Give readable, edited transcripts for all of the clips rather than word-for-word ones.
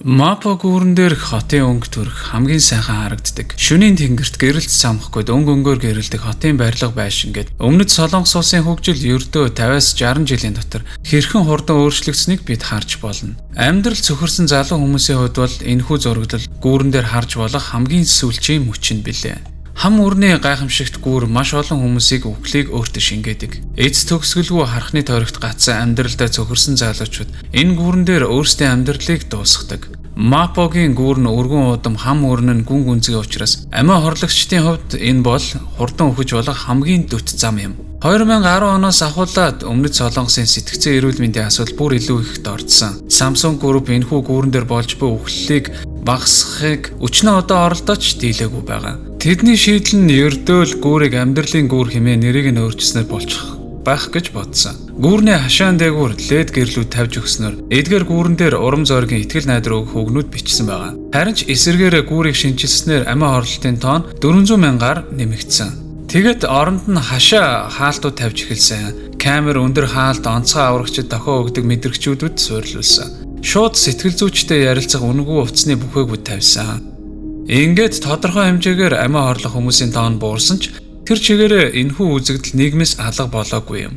Мапо гүүрэн дээрх хотын өнгө төрх хамгийн сайхан харагддаг. Шөнийн тэнгэрт гэрэлт самхгүй өнгөөр гэрэлдэг хотын барилга байшин гээд өмнөд Солонгос улсын хөгжил ердөө 50-60 жилийн дотор хэрхэн хурдан өөрчлөгдсөнийг бид харж болно. Амьдрал цөхөрсөн залуу хүмүүсийн хувьд бол энэхүү зураглал гүүрэн дээр харж болох хамгийн сүүлчийн мөчн билээ. Хам үрний гайхамшигт гүүр маш олон хүмүүсийг үхлийг өөртөө шингээдэг. Эц төгсгөлгүй харахны тойрогт гацсан амьдралдаа цөхөрсөн залуучууд энэ гүүрэн дээр өөрсдийн амьдралыг дуусгадаг. Мапогийн гүүр нь өргөн удам хам өрн нь гүн гүнзгий учраас амиа хорлогчдын хувьд энэ бол хурдан үхэж болох хамгийн дөт зам юм. 2010 оноос ахуулаад өмнөд Солонгосын сэтгцэн эрүүл мэндийн асуудал бүр илүү ихэд ордсон. Samsung Group энэхүү гүүрэн дээр болж буй үхлэлийг багасгахыг өчнөө одоо оролдооч дийлээгүй байгаа. Тэдний шийдэл нь ердөө л гүүрийг амьдралын гүүр хэмээн нэрийг нь өөрчилснээр болчих байх гэж бодсон. Гүүрний хашаан дээгүүр LED гэрлүүд тавьж өгснөөр эдгээр гүүрэн дээр урам зоригийн итгэл найдар өгөх үгнүүд бичсэн байгаа. Харин ч эсэргээрээ гүүрийг шинжилснээр амиа хорлолтын тоон 400 мянгаар нэмэгдсэн. Тэгэд оронд нь хашаа хаалтууд тавьж эхэлсэн. Камер өндөр хаалт онцгой аврагчид дохио өгдөг мэдрэгчүүдэд суурилуулсан. Шууд сэтгэл зүйчтэй ярилцах үнэгүй утасны бүхээгүүд тавьсан. Ингээд тодорхой хэмжээгээр амиа хорлох хүмүүсийн тоон буурсан ч тэр чигээрээ энэхүү үзэгдэл нийгмээс алга болоогүй юм.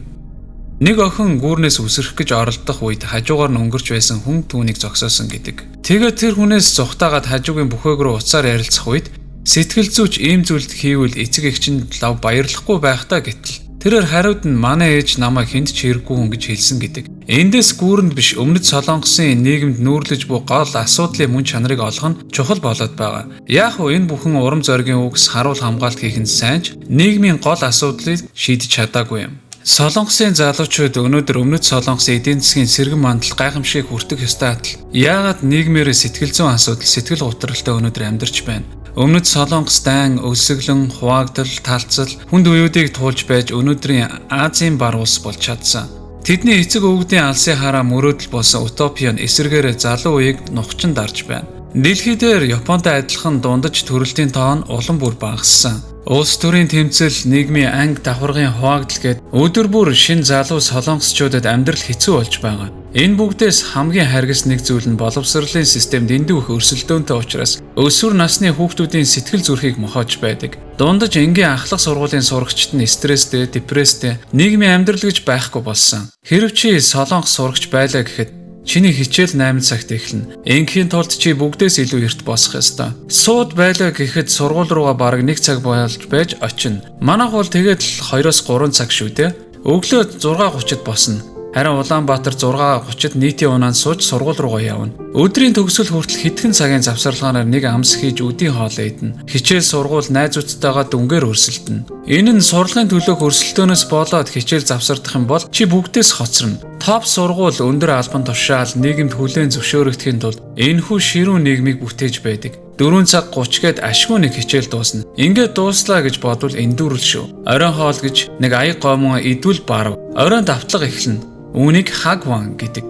Нэг охин гүүрнээс үсрэх гэж оролдох үед хажуугаар нь өнгөрч байсан хүн түүнийг зогсоосон гэдэг. Тэгээд тэр хүнээс зүхтаагаад хажуугийн бүхээг рүү уцаар ярилцах үед сэтгэл зүйч ийм зүйлд хийвэл эцэг эгчин лав баярлахгүй байх та гэтэл тэрээр хариуд нь манай ээж намайг хүнд ч хэрэггүй хүн гэж хэлсэн гэдэг. Эндээс гүүрэнд биш өмнөд Солонгосын нийгэмд нүүрлэж буй гол асуудлын мөн чанарыг олох нь чухал болоод байгаа. Яг уу энэ бүхэн урам зоригийн үгс харуул хамгаалт хийх нь сайн ч нийгмийн гол асуудлыг шийдэж чадаагүй юм. Солонгосын залуучууд өнөөдөр өмнөд Солонгосын эдийн засгийн сэргэн мандал гайхамшиг хүртэх ёстой адил яагаад нийгмээр сэтгэл зүйн асуудал сэтгэл готролтой өнөөдөр амьдарч байна. Өмнөд Солонгос дайн өлсгөлэн хуваагдал талцал хүнд үеүүдийг туулж байж өнөөдрийн Азийн бар улс болж чадсан. Тэдний эцэг өвгдийн алсын хараа мөрөөдөл болсон утопиа нь эсэргээрээ залуу үеийг нухчин дарж байна. Дэлхий дээр Японтой адилхан дундаж төрөлтийн тоон улам бүр багассан. Улс төрийн тэмцэл, нийгмийн анги давхаргын хуваагдал гээд өдөр бүр шин залуу солонгосчуудад амьдрал хэцүү болж байгаа. Энэ бүгдээс хамгийн харгас нэг зүйл нь боловсролын системд эндүү их өрсөлдөөнтэй учраас өсвөр насны хүүхдүүдийн сэтгэл зүрхийг мохоож байдаг. Дундаж энгийн ахлах сургуулийн сурагчид нь стресстэй, депресстэй, нийгмийн амьдрал гэж байхгүй болсон. Хэрв чи солонгос сурагч байлаа гэхэд чиний хичээл 8 цагт эхэлнэ. Ингийн тулд чи бүгдээс илүү эрт босох ёстой. Сууд байлаа гэхэд сургууль руугаа бараг 1 цаг болж байж очино. Манайх бол тэгээд л 2-3 цаг шүү дээ. Өглөө 6:30-д босно. Харин Улаанбаатар 6:30-д нийтийн унаанд сууж сургууль руугаа явна. Өдрийн төгсгөл хүртэл хэдхэн цагийн завсарлагаараа нэг амс хийж өдийн хоолоо идэнэ. Хичээл сургууль найзуудтайгаа дүнгээр өрсөлдөнө. Энэ нь сурлагын төлөөх өрсөлдөөнөөс болоод хичээл завсардах юм бол чи бүгдээс хоцорно. Топ сургууль өндөр албан тушаал нийгэмд хүлээн зөвшөөрөгдөхийн тулд энэхүү ширүүн нийгмийг бүтээж байдаг. 4 цаг 30 гээд ашгүй нэг хичээл дуусна. Ингээд дууслаа гэж бодвол эндүүрэл шүү. Оройн хоол гэж нэг аяг гомон идвэл барав. Оройн давтлага эхэлнэ. Үүнийг хагван гэдэг.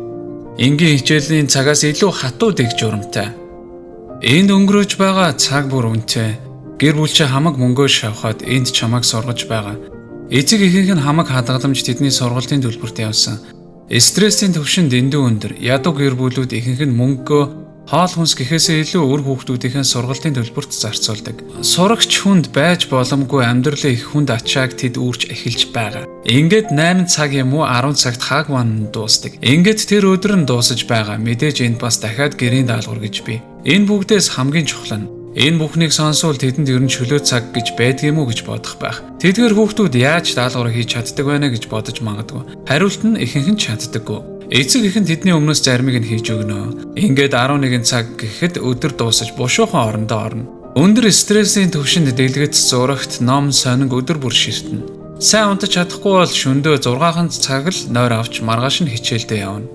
Энгийн хичээлийн цагаас илүү хатуу дэг журамтай. Энд өнгөрөөж байгаа цаг бүр үнэтэй. Гэр бүл чи хамаг мөнгөө шавхаад энд чамайг сургаж байгаа. Эцэг эхийнх нь хамаг хадгаламж тэдний сургалтын төлбөрт явсан. Стрессийн түвшинд дэндүү өндөр. Ядуу гэр бүлүүд ихэнх нь мөнгөө хоол хүнс гэхээсээ илүү өр хүүхдүүдийн сургалтын төлбөрт зарцуулдаг. Сурагч хүнд байж боломгүй амьдралын их хүнд ачааг тэд үүрч эхэлж байгаа. Ингээд 8 цаг юм уу 10 цагт хагван дуусдаг. Ингээд тэр өдөр нь дуусаж байгаа. Мэдээж энд бас дахиад гэрийн даалгавар гэж бий. Энэ бүгдээс хамгийн чухал нь энэ бүхнийг сонсвол тэдэнд ер нь чөлөө цаг гэж байдгийм үү гэж бодох байх. Тэдгээр хүүхдүүд яаж даалгавар хийж чаддаг байна гэж бодож магадгүй. Хариулт нь ихэнх нь чаддаггүй. Эцэг ихэн тэдний өмнөөс заримыг нь хийж өгнө. Ингээд 11 цаг гэхэд өдөр дуусаж бушуухан орондоо орно. Өндөр стрессийн түвшинд дэлгэц зурагт ном сонин өдөр бүр ширтэнэ. Сайн унтаж чадахгүй бол шөндөө 6 цаг л нойр авч маргааш нь хичээлдээ явна.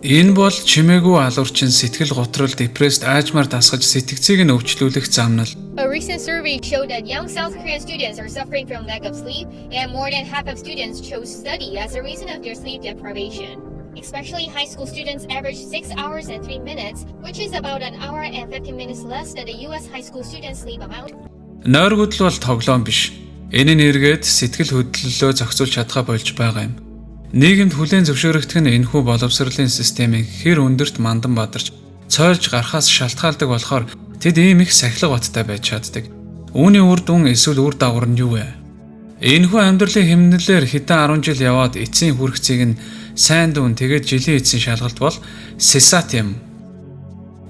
Энэ бол чимээгүй алуурчин сэтгэл готрол, депресд, аажмаар дасгаж сэтгцийг нь өвчлүүлэх замнал. A recent survey showed that young South Korean students are suffering from lack of sleep, and more than half of students chose study as a reason of their sleep deprivation. Especially high school students average 6 hours and 3 minutes, which is about an hour and 15 minutes less than the US high school students' sleep amount. Нойр хөдөл бол тоглоом биш. Энэ нь эргээд сэтгэл хөдлөлөө зохицуулж чадхаа болж байгаа юм. Нийгэмд хүлээн зөвшөөрөгдөх нь энэхүү боловсролын системийг хэр өндөрт мандан бадарч цойлж гарахаас шалтгаалдаг болохоор тэд ийм их сахилга баттай байж чаддаг. Үүний үр дүн эсвэл үр дагавар нь юу вэ? Энэхүү амьдралын хэмнэлээр хэдэн 10 жил яваад эцсийн хүрхцийг нь сайн дүүн тэгээд жилийн эцсийн шалгалт бол сесат юм.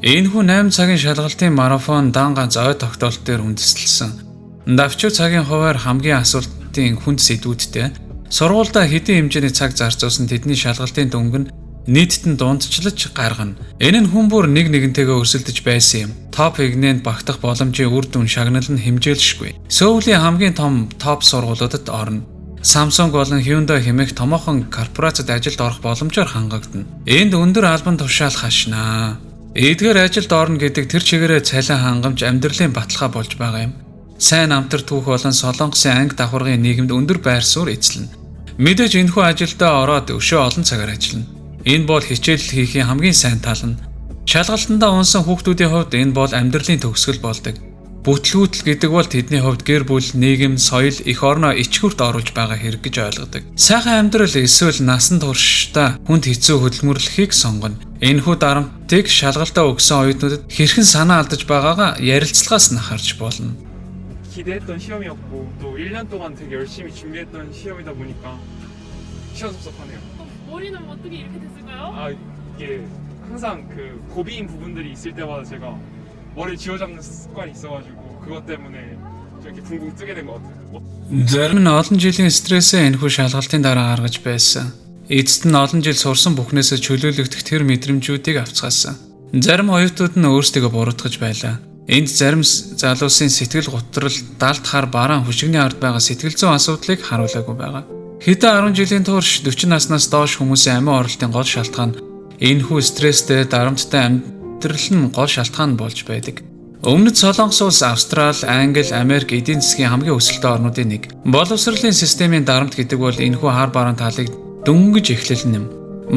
Энэхүү 8 цагийн шалгалтын марафон дан ганц ой тогтоолт дээр үндэслэлсэн. Давчуу цагийн хуваар хамгийн асуултын хүнд сэдвүүдтэй сургуультай хэдийн хэмжээний цаг зарцуулсан тэдний шалгалтын дөнгө нь нийтэд нь дундчлаж гаргана. Энэ нь хүн бүр нэг нэгнтэйгээ өрсөлдөж байсан юм. Топ игнэнд багтах боломжийн үр дүн шагнал нь хэмжээлшгүй. Сөүлийн хамгийн том топ сургуулиудад орно. Samsung болон Hyundai хэмээх томоохон корпорацид ажилд орох боломжоор хангагдана. Энд өндөр албан тушаал хашнаа. Эдгээр ажилд орно гэдэг тэр чигээрээ цалин хангамж амьдралын баталгаа болж байгаа юм. Сайн амтар түүх болон Солонгосын анги давхаргын нийгэмд өндөр байр суурь эзлэнэ. Мэдээж энэхүү ажилдаа ороод өшөө олон цагаар ажиллана. Энэ бол хичээл хийхийн хамгийн сайн тал нь. Шалгалтандаа унсан хүүхдүүдийн хувьд энэ бол амьдралын төгсгөл болдог. Бүтлгүүтэл гэдэг бол тэдний хувьд гэр бүл, нийгэм, соёл, эх орноо ичгүрт оруулж байгаа хэрэг гэж ойлгодог. Сайхан амьдрал эсвэл насан туршдаа хүнд хэцүү хөдөлмөрлөхийг сонгоно. Энэхүү дарамтыг шалгалтаа өгсөн оюутнуудад хэрхэн санаа алдаж байгаагаа ярилцлагаас нь харж болно. 기대했던 시험이었고 또 1년 동안 되게 열심히 준비했던 시험이다 보니까 시원섭섭하네요. 머리는 어떻게 이렇게 됐을까요? 아 이게 항상 그 고비인 부분들이 있을 때마다 제가 머리를 쥐어잡는 습관이 있어가지고 그것 때문에 저렇게 붕붕 뜨게 된 것 같아요. Зарим нь олон жилийн стрессээ энэхүү шалгалтын дараа гаргаж байсан. Эцэст нь олон жил сурсан бүхнээсээ чөлөөлөгдөх тэр мэдрэмжүүдийг авцгаасан. Зарим оюутнууд нь өөрсдийгөө буруутгаж байлаа. Энд зарим залуусын сэтгэл готрол, далд хар бараан хүчигний ард байгаа сэтгэл зүйн асуудлыг харуулаагүй байгаа. Хэдэн 10 жилийн турш 40 наснаас доош хүмүүсийн амин оролтын гол шалтгаан энэхүү стресстэй дарамттай амьдрал нь гол шалтгаан болж байдаг. Өмнөд Солонгос улс Австрали, Англи, Америк эдийн засгийн хамгийн өсөлттэй орнуудын нэг. Боловсролын системийн дарамт гэдэг бол энэхүү хар бараан талыг дөнгөж эхлэл юм.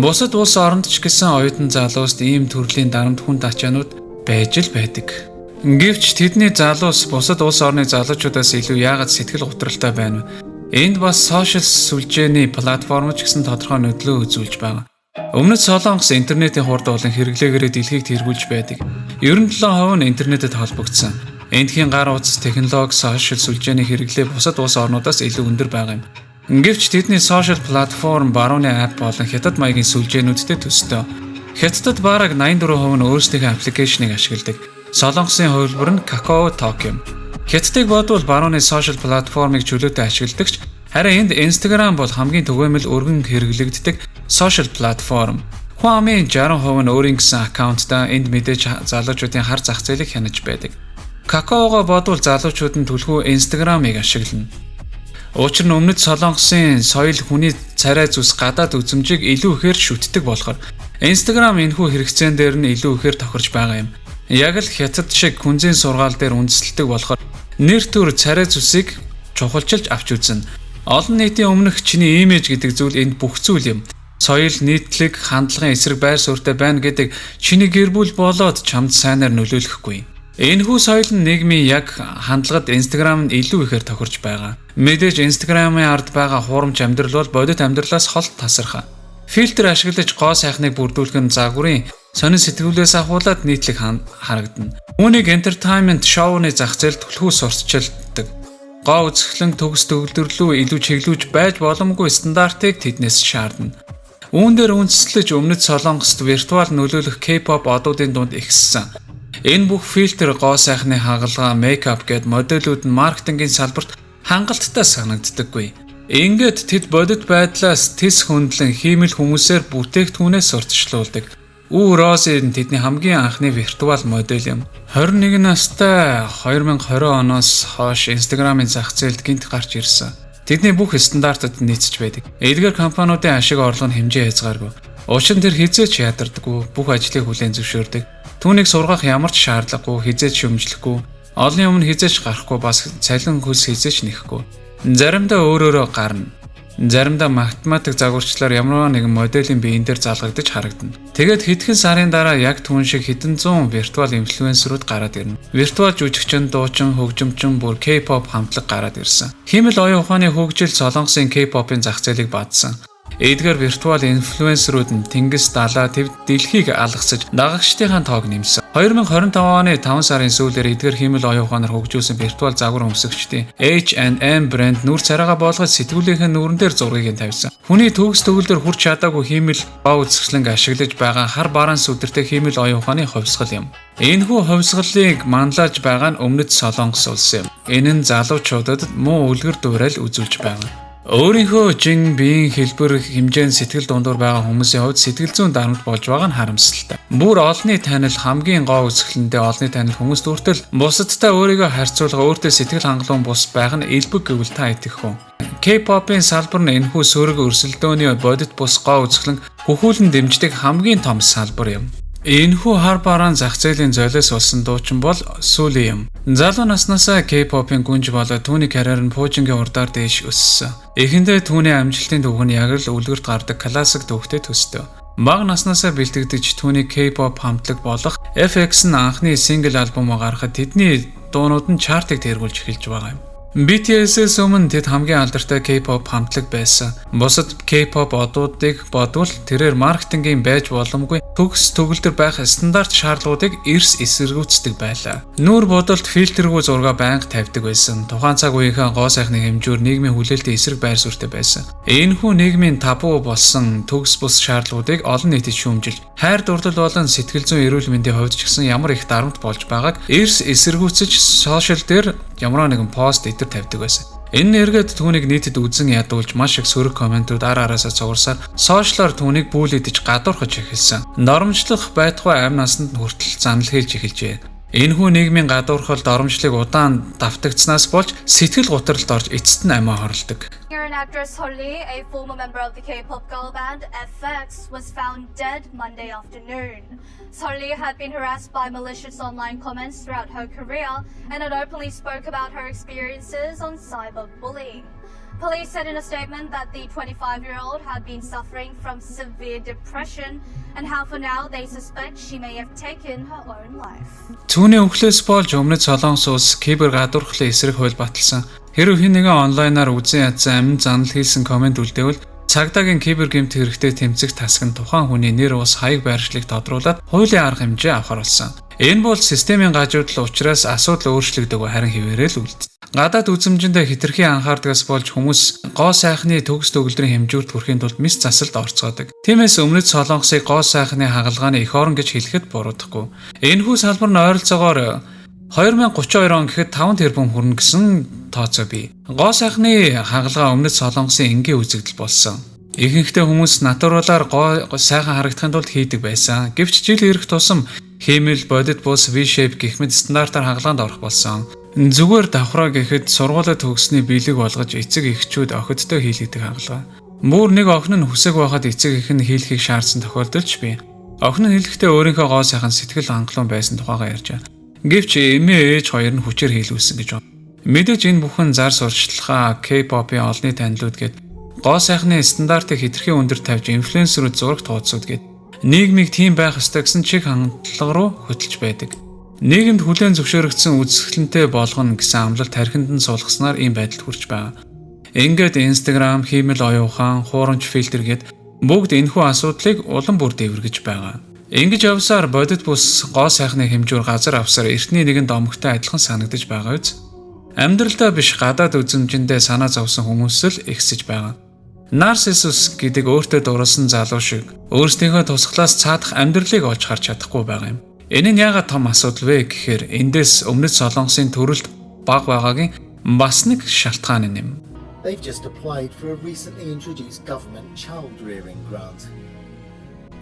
Бусад улс оронд ч гэсэн оюутан залууст ийм төрлийн дарамт хүнд ачаанууд байж л байдаг. Гэвч тэдний залуус бусад улс орны залуучуудаас илүү яагаад сэтгэл готролтой байна вэ? Энд бас сошиал сүлжээний платформ ч гэсэн тодорхой нөлөө үзүүлж байгаа. Өмнөд Солонгос интернетийн хурд болон хэрэглээгээрээ дэлхийг тэргүүлж байдаг. 97% нь интернетэд холбогдсон. Эндхийн гар утас технологи, сошиал сүлжээний хэрэглээ бусад улс орнуудаас илүү өндөр байгаа юм. Гэвч тэдний сошиал платформ барууны апп болон хятад маягийн сүлжээнүүдтэй төстэй. Хятадд бараг 84% нь өөрсдийнхөө аппликейшнийг ашигладаг. Солонгосын хувилбар нь Kakao Talk юм. Хятадыг бодвол барууны сошиал платформыг чөлөөтэй ашигладагч харин энд Instagram бол хамгийн түгээмэл өргөн хэрэглэгддэг сошиал платформ. Хүн амын 60% нь өөрийн гэсэн аккаунттай энд мэдээж залуучуудын хар зах зээлийг хянаж байдаг. Kakao-го бодвол залуучууд нь түлхүү Instagram-ыг ашиглана. Учир нь өмнөд Солонгосын соёл хүний царай зүс гадаад үзмжийг илүү ихээр шүтдэг болохоор Instagram энэхүү хэрэгцээн дээр нь илүү ихээр тохирж байгаа юм. Яг л хятад шиг күнзийн сургаал дээр үндэслэдэг болохоор нэр төр царай зүсийг чухалчилж авч үзнэ. Олон нийтийн өмнөх чиний имиж гэдэг зүйл энд бүх зүйл юм. Соёл, нийтлэг, хандлагын эсрэг байр суурьтай байна гэдэг чиний гэр бүл болоод чамд сайнаар нөлөөлөхгүй. Энэхүү соёл нь нийгмийн яг хандлагад Instagram нь илүү ихээр тохирж байгаа. Мэдээж Instagram-ын ард байгаа хуурамч амьдрал бол бодит амьдралаас холт тасархаа. Фильтр ашиглаж гоо сайхныг бүрдүүлэх нь загварын сонин сэтгүүлээс ахуулаад нийтлэг харагдана. Үүнийг entertainment шоуны зах зээл түлхүү сурталчилдаг. Гоо үзэсгэлэн төгс төгөлдөрлөө илүү чиглүүлж байж боломгүй стандартыг тэднээс шаардна. Үүн дээр үндэслэж өмнөд Солонгост виртуал нөлөөлөх K-pop одуудын дунд ихссэн. Энэ бүх фильтр, гоо сайхны хагалгаа, мейкап гэд модельүүд нь маркетингийн салбарт хангалттай санагддаггүй. Ингээд тэд бодит байдлаас тис хөндлөн хиймэл хүмүүсээр бүтээгдэхүүнээ сурталчлуулдаг. Рози нь тэдний хамгийн анхны виртуал модель юм. 21 настай 2020 оноос хойш Instagram-ын зах зээлд гинт гарч ирсэн. Тэдний бүх стандартад нийцэж байдаг. Эдгээр компаниудын ашиг орлого нь хэмжээ хязгааргүй. Учир нь тэр хизээч ядардаггүй, бүх ажлыг хүлээн зөвшөөрдөг. Түүнийг сургах ямар ч шаардлагагүй, хизээч шөмжлөхгүй, олонний өмнө хизээч гарахгүй, бас цалин хөлс хизээч нэхгүй. Заримдаа өөрөөрөө гарна. Заримдаа математик загварчлаар ямар нэгэн моделийн биеийн дээр залгагдаж харагдана. Тэгээд хэдхэн сарын дараа яг түүн шиг хэдэн зуун виртуал инфлюенсерүүд гараад ирнэ. Виртуал жүжигчин, дуучин, хөгжимчин, бүр K-pop хамтлаг гараад ирсэн. Хиймэл оюун ухааны хөгжил Солонгосын K-pop-ын зах зээлийг баадсан. Эдгээр виртуал инфлюенсерүүд нь тэнгис далаа төв дэлхийг алгасаж дагагчдын тоог нэмсэн. 2025 оны 5 сарын сүүлээр эдгээр хиймэл оюун ухаанаар хөгжүүлсэн виртуал загвар өмсгчдийн H&M брэнд нүр царайгаа болгож сэтгүүлийнхэн нүрэн дээр зургийг нь тавьсан. Хүний төгс төгөлдөр хүрч чадаагүй хиймэл гоо үзэсгэлэнг ашиглаж байгаа хар бараанс өдөртэй хиймэл оюун ухааны хувьсгал юм. Энэхүү хувьсгалыг манлайлж байгаа нь Өмнөд Солонгос улс юм. Энэ нь залуучуудад муу үлгэр дуурайл үзүүлж байгаа. Өөрийнхөө жин биеийн хэлбэр хэмжээнд сэтгэл дундуур байгаа хүмүүсийн хувьд сэтгэл зүйн дарамт болж байгаа нь харамсалтай. Бүр олонний танил хамгийн гоо үзэсгэлэндээ олонний танил хүмүүст хүртэл бусадтай өөрийгөө харьцуулах өөртөө сэтгэл хангалуун бус байх нь элбэг гэвэл та итгэх үү? K-pop-ын салбар нь энэхүү сөрөг өрсөлдөөний бодит бус гоо үзэсгэлэн хөхүүлэн дэмждэг хамгийн том салбар юм. Энэхүү хар бараан зах зээлийн золиос болсон дуучин бол Сүли юм. Залуу наснаасаа K-pop-ын гүнж болоод түүний карьер нь пуужингийн урдаар дээш өссөн. Эхэндээ түүний амжилтын түүх нь яг л үлгэрт гардаг классик түүхтэй төстэй. Бага наснаасаа бэлтгэгдэж түүний K-pop хамтлаг болох FX нь анхны сингл альбомоо гаргахад тэдний дуунууд нь чартыг тэргүүлж эхэлж байгаа юм. BTS-ээс өмнө тэд хамгийн алдартай K-pop хамтлаг байсан. Бусад K-pop одуудыг бодвол тэрээр маркетингийн байж боломгүй төгс төгөлдөр байх стандарт шаардлагуудыг эрс эсэргүүцдэг байлаа. Нүүр бодолд фильтргүй зураг байнга тавьдаг байсан. Тухайн цаг үеийнхээ гоо сайхны хэмжүүр нийгмийн хүлээлтэд эсрэг байр суурьтай байсан. Энэхүү нийгмийн табу болсон төгс бус шаардлагуудыг олон нийтэд шүүмжилж, хайр дурлал болон сэтгэл зүйн эрүүл мэндийн хувьд ч гэсэн ямар их дарамт болж байгааг эрс эсэргүүцэж сошиал дээр ямар нэгэн пост эдэр тавьдаг байсан. Энэ нэргээд түүнийг нийтэд үзэн ядуулж маш их сөрөг комментүүд ар араасаа цугарсаар сошиалар түүнийг бүүлэдэж гадуурхаж эхэлсэн. Доромжлох байтугай амь насанд хүртэл занал хэлж эхэлжээ. Энэхүү нийгмийн гадуурхалд доромжлыг удаан давтагдсанаас болж сэтгэл гутралд орж эцэст нь амиа хорлдог. Singer and actress Holly, a former member of the K-pop girl band FX, was found dead Monday afternoon. Holly had been harassed by malicious online comments throughout her career and had openly spoke about her experiences on cyberbullying. Police said in a statement that the 25-year-old had been suffering from severe depression and how for now they suspect she may have taken her own life. Түүний өвхлөөс болж Өмнөд Солонгос улс кибер гадуурхлын эсрэг хууль баталсан. Хэрэв хэн нэгэн онлайнаар үзэн ядсан амин занал хийсэн комент үлдээвэл цагдаагийн кибер гэмт хэрэгтэй тэмцэх тасаг нь тухайн хүний нэр ус хаяг байршлыг тодруулаад хуулийн арга хэмжээ авахар болсон. Энэ бол системийн гажуудал учраас асуудал өөрчлөгдөг харин хэвээрээ л үлдсэн. Гадаад үзмжиндээ хитрхи анхаардагаас болж хүмүүс гоо сайхны төгс төгөлдрийн хэмжүүрт хүрэхийн тулд мис засалд орцгоодог. Тиймээс Өмнөд Солонгосыг гоо сайхны хагалгааны эх орон гэж хэлэхэд буруудахгүй. Энэхүү салбар нь ойролцоогоор 2032 он гэхэд 5 тэрбум хүрнэ гэсэн тооцоо бий. Гоо сайхны хагалгаа Өмнөд Солонгосын энгийн үзэгдэл болсон. Ихэнхдээ хүмүүс натуралаар гоо сайхан харагдахын тулд хийдэг байсан. Гэвч жил ирэх тусам хиймэл, бодит бус, V-shape гэх мэт стандартаар хагалгаанд орох болсон. Зүгээр давхраа гэхэд сургуулиуд төгссөний биелэг болгож эцэг эхчүүд охидтой хийлгдэг хагалгаа. Бүр нэг охин нь хүсэг байхад эцэг эх нь хийлгэхийг шаардсан тохиолдолч бий. Охин нь хэлэхдээ өөрийнхөө гоо сайхан сэтгэл хангалуун байсан тухайгаа ярьжээ. Гэвч эмээ ээж хоёр нь хүчээр хийлгүүлсэн гэж байна. Мэдээж энэ бүхэн зар сурталчилгаа, K-pop-ын олонний танилуд гээд гоо сайхны стандартыг хэтэрхий өндөр тавьж инфлюенсерүүд зураг тооцоод гээд нийгмийг тийм байх ёстой гэсэн чиг хандлага руу хөтлөж байдаг. Нийгэмд хүлээн зөвшөөрөгдсөн үзэсгэлэнтэй болгоно гэсэн амлалт тархинд нь суулгаснаар ийм байдалд хүрч байгаа. Ингээд Instagram, хиймэл оюун ухаан, хуурамч фильтр гээд бүгд энэхүү асуудлыг улам бүр дэвэргэж байгаа. Ингэж явсаар бодит бус гоо сайхны хэмжүүр газар авсаар эртний нэгэн домогтой адилхан санагдаж байгаа үз. Амьдралдаа биш гадаад үзмжиндээ санаа зовсон хүмүүс л ихсэж байгаа. Нарциссус гэдэг өөртөө дурласан залуу шиг өөрсдийнхөө тусглаас цаадах амьдралыг олж харж чадахгүй байгаа юм. Энэ нь яагаад том асуудал вэ гэхээр эндээс Өмнөд Солонгосын төрөлд бага байгаагийн бас нэг шалтгаан юм. They've just applied for a recently introduced government child rearing grant.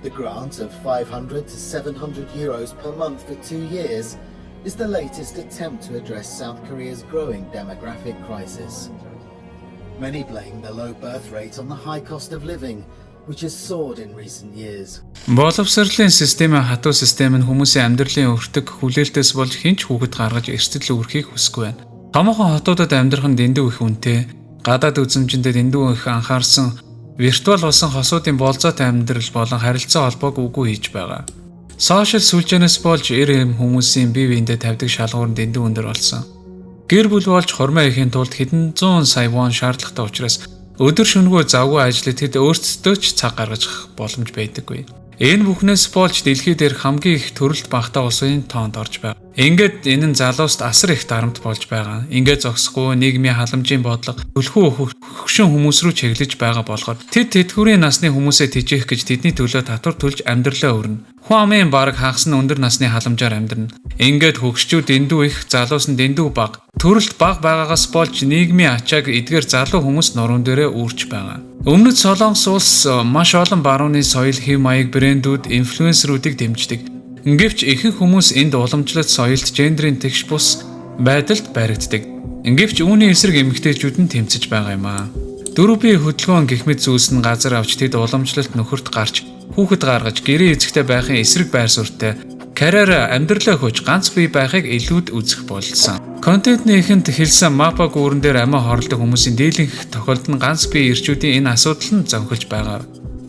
The grant of 500 to 700 euros per month for 2 years is the latest attempt to address South Korea's growing demographic crisis. Many blame the low birth rate on the high cost of living, which has soared in recent years. Боловсролын системийн хатуу систем нь хүмүүсийн амьдралын өртөг хүлээлтээс болж хинч хүүхэд гаргаж эрсдэл үүрхийг хүсэхгүй байна. Томоохон хотуудад амьдрах нь дэндүү их үнэтэй. Гадаад үзмжиндээ дэндүү их анхаарсан виртуал болсон хосуудын болзоотой амьдрал болон харилцаа холбоог үгүй хийж байгаа. Сошиал сүлжээнээс болж хүмүүсийн бие биендээ тавьдаг шалгуур нь дэндүү өндөр болсон. Гэр бүл болж хормоо ихийн тулд хэдэн зуун сая вон шаардлагатай учраас Өдөр шөнөгүй завгүй ажиллаж тэд өөрсдөө ч цаг гаргаж боломж байдаггүй. Энэ бүхнээс болж дэлхий дээр хамгийн их төрөлт багтаа улсын тоонд орж байна. Ингээд энэ нь залууст асар их дарамт болж байгаа. Ингээд зогсохгүй нийгмийн халамжийн бодлого төлхөө хөгшин хүмүүс рүү чиглэж байгаа болохоор тэдгүүрийн насны хүмүүсээ тижээх гэж тэдний төлөө татвар төлж амьдралаа өрнө. Хүн амын бараг хагас нь өндөр насны халамжаар амьдрна. Ингээд хөгшчүүд дэндүү их, залуус нь дэндүү бага. Төрөлт бага байгаагаас болж нийгмийн ачааг эдгээр залуу хүмүүс нуруунд дээрээ үүрч байгаа. Өмнөд Солонгос улс маш олон барууны соёл, хэв маяг брэндүүд, инфлюенсерүүдийг дэмждэг. Гэвч ихэнх хүмүүс энд уламжлалт соёлт, гендрийн тэгш бус байдалд баригддаг. Гэвч үүний эсрэг эмэгтэйчүүд нь тэмцэж байгаа юм аа. Дөрөв бие хөдөлгөөн гэх мэт зүйлс нь газар авч тэд уламжлалт нөхөрт гарч хүүхэд гаргаж гэрээ эзэгтэй байхын эсрэг байр суурьтай карьераа амьдралаа хөөж ганц бие байхыг илүүд үзэх болсон. Контентны ихэнд хэлсэн мапа гүүрэн дээр амиа хорлдог хүмүүсийн дийлэнх тохиолдол нь ганц бие ирчүүдийн энэ асуудал нь зөнхөлж байгаа.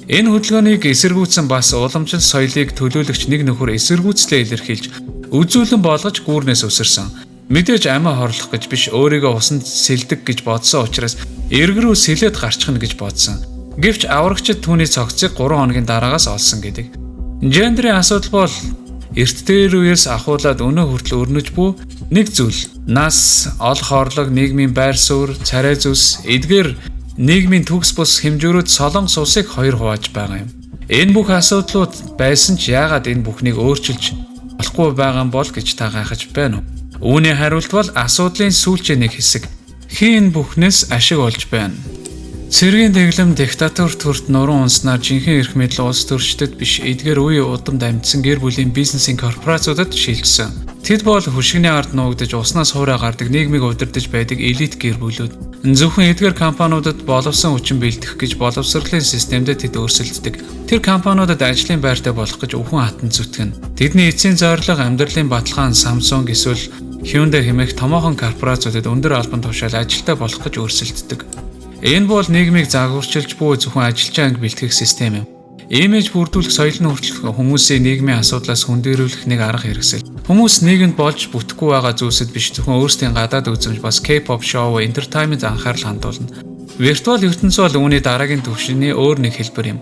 Энэ хөдөлгөөнийг эсэргүүцсэн бас уламжлалт соёлыг төлөөлөгч нэг нөхөр эсэргүүцлээ илэрхийлж үзүүлэн болгож гүүрнээс өсөрсөн. Мэдээж амиа хорлох гэж биш өөрийгөө усанд сэлдэг гэж бодсон учраас эргэрүү сэлээд гарчихна гэж бодсон. Гэвч аврагчид түүний цогцыг 3 хоногийн дараагаас олсон гэдэг. Гендрийн асуудал бол эрт дээр үеэс ахуулаад өнөө хүртэл өрнөж буй нэг зүйл. Нас, олох орлого, нийгмийн байр суурь, царай зүс, эдгээр нийгмийн төгс бус хэмжүүрүүд Солонгос улсыг хоёр хувааж байгаа юм. Энэ бүх асуудлууд байсан ч яагаад энэ бүхнийг өөрчилж болохгүй байгаа юм бол гэж та гайхаж байна уу? Үүний хариулт бол асуудлын сүүлчийн нэг хэсэг. Хин бүхнээс ашиг олж байна. Цэргийн дэглэм диктатур төрт нуруу унснаар жинхэнэ эрх мэдэл улс төрчдөд биш эдгээр үе удамд амьдсан гэр бүлийн бизнесийн корпорациудад шилжсэн. Тэд бол хөшигний ард нуугдаж уснаас хуурай гардаг нийгмийг удирдах байдаг элит гэр бүлүүд. Зөвхөн эдгээр компаниудад боловсон хүчин бэлдэх гэж боловсролын системдээ тэд өрсөлддөг. Тэр компаниудад ажлын байртай болох гэж өвхөн хатан зүтгэн. Тэдний эцсийн зорилго амьдралын баталгаан Samsung эсвэл Hyundai хэмээх томоохон корпорациудад өндөр албан тушаал ажилтай болох гэж өрсөлддөг. Энэ бол нийгмийг загварчилж буй зөвхөн ажилчаа анги бэлтгэх систем юм. Имиж бүрдүүлэх соёлын хүртэл хүмүүсийн нийгмийн асуудлаас хүндэрүүлэх нэг арга хэрэгсэл. Хүмүүс нийгэмд болж бүтэхгүй байгаа зүйлсэд биш зөвхөн өөрсдийн гадаад үзмж бас K-pop шоу, entertainment анхаарал хандуулна. Виртуал ертөнц бол үүний дараагийн түвшний өөр нэг хэлбэр юм.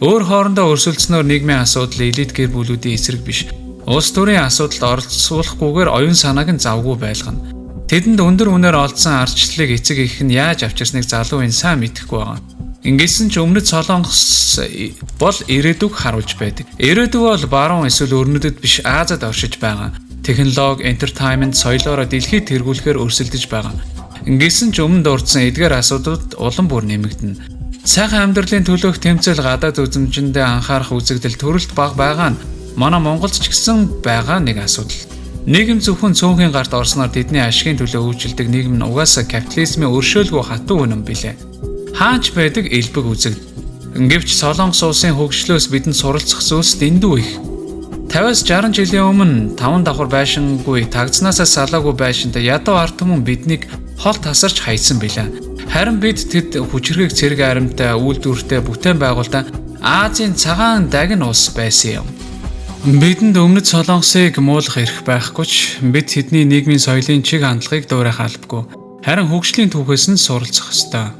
Өөр хоорондоо өрсөлдснөөр нийгмийн асуудал элит гэр бүлүүдийн эсрэг биш. Улс төрийн асуудалд оролцуулахгүйгээр оюун санааг нь завгүй байлгана. Тэдэнд өндөр үнээр олдсон ардчлалыг эцэг их нь яаж авчирсныг залуу энэ сайн мэдэхгүй байгаа. Ингэсэн ч өмнөд Солонгос бол ирээдүг харуулж байдаг. Ирээдүг бол баруун эсвэл өрнөдөд биш Азад оршиж байгаа. Технологи, entertainment соёлоороо дэлхийд тэргүүлэхээр өрсөлдөж байгаа. Ингэсэн ч өмнөд дурдсан эдгээр асуудлууд улам бүр нэмэгдэнэ. Сайхан амьдралын төлөөх тэмцэл гадаад үзмжиндээ анхаарах үзэгдэл төрөлт бага байгаа нь манай Монголд ч гэсэн байгаа нэг асуудал. Нийгэм зөвхөн цөөнхийн гарт орсноор тэдний ашигын төлөө үйлчилдэг нийгэм нь угаасаа капитализмын өршөөлгүй хатуу үнэн билээ. Хаач байдаг элбэг үзэг. Гэвч Солонгос улсын хөгжлөөс бидэнд суралцах зүйлс дэндүү их. 50-60 жилийн өмнө 5 давхар байшингүй тагцнаасаа салаагүй байшинтай ядуу ард түмэн биднийг хол тасарч хайсан билээ. Харин бид тэд хүчрхэг цэрэг аримтай үйлдвэртэй бүтээн байгуулалтаа Азийн цагаан дагин улс байсан юм. Бидэнд өмнөд Солонгосыг муулах эрх байхгүй ч бид тэдний нийгмийн соёлын чиг хандлагыг дуурайх албагүй. Харин хөгжлийн түүхээс нь суралцах ёстой.